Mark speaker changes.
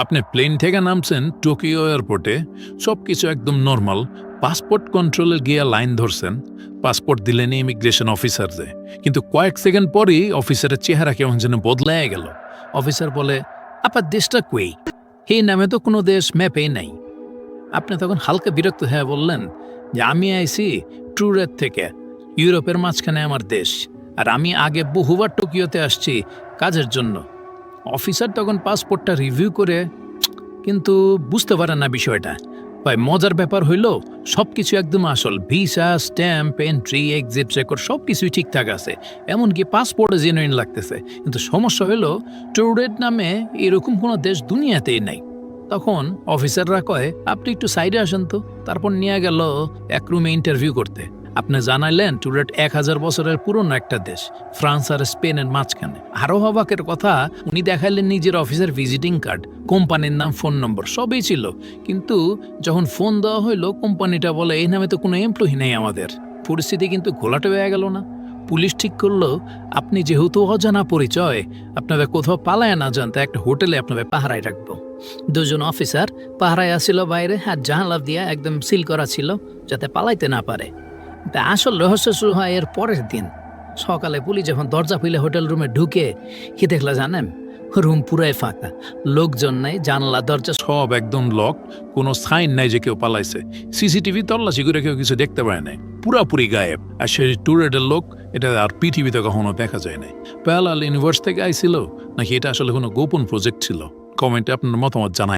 Speaker 1: আপনি প্লেন থেকে নামছেন টোকিও এয়ারপোর্টে, সবকিছু একদম নর্মাল। পাসপোর্ট কন্ট্রোলে গিয়ে লাইন ধরছেন, পাসপোর্ট দিলেন ইমিগ্রেশন অফিসারদের। কিন্তু কয়েক সেকেন্ড পরই অফিসারের চেহারা কেমন যেন বদলায় গেল। অফিসার বলে, আপনার দেশটা কুই? এই নামে তো কোনো দেশ ম্যাপেই নাই। আপনি তখন হালকা বিরক্ত হয়ে বললেন যে আমি আইছি ট্যুরের থেকে, ইউরোপের মাঝখানে আমার দেশ, আর আমি আগে বহুবার টোকিওতে আসছি কাজের জন্য। অফিসার তখন পাসপোর্টটা রিভিউ করে কিন্তু বুঝতে পারে না বিষয়টা। ভাই মজার ব্যাপার হইল সব কিছু একদম আসল, visa, stamp, entry, exit record সব কিছুই ঠিকঠাক আছে, এমনকি পাসপোর্টে জেনুইন লাগতেছে। কিন্তু সমস্যা হইল ট্যুরের নামে এরকম কোনো দেশ দুনিয়াতেই নাই। তখন অফিসাররা কয়, আপনি একটু সাইডে আসেন তো। তারপর নিয়ে গেল এক রুমে ইন্টারভিউ করতে। আপনি জানাইলেন টুরেট 1000 বছরের পুরনো একটা দেশ, ফ্রান্স আর স্পেনের মাঝখানে। আরও অবাকের কথা, উনি দেখাইলেন নিজের অফিসের ভিজিটিং কার্ড, কোম্পানির নাম, ফোন নম্বর সবই ছিল। কিন্তু যখন ফোন দেওয়া হইলো, কোম্পানিটা বলে এই নামে তো কোনো এমপ্লয়ি নেই আমাদের। পরিস্থিতি কিন্তু ঘোলাটে হয়ে গেল না? পুলিশ ঠিক করলো আপনি যেহেতু অজানা পরিচয়, আপনাদের কোথাও পালায় না যান, তাই একটা হোটেলে আপনাদের পাহারায় রাখবো। দুজন অফিসার পাহারায় আসছিল বাইরে, আর জানালা দিয়া একদম সিল করা ছিল যাতে পালাইতে না পারে। তা আসল রহস্য শুরু হয় এর পরের দিন সকালে। পুলিশ যখন দরজা খুলে হোটেল রুমে ঢুকে, কি দেখলা জানেন? রুম পুরাই ফাঁকা, লোকজন নাই, জানলা দরজা সব একদম লক, কোনো সাইন নাই যে কেউ পালাইছে। সিসিটিভি তল্লাশি করে কেউ কিছু দেখতে পায় নাই, পুরাপুরি গায়েব। আর সেই ট্যুরের লোক, এটা আর পৃথিবীতে কখনো দেখা যায় নাই। প্যারালাল ইউনিভার্স থেকে আইছিল নাকি এটা আসলে কোনো গোপন প্রজেক্ট ছিল? কমেন্টে আপনার মতামত জানায়।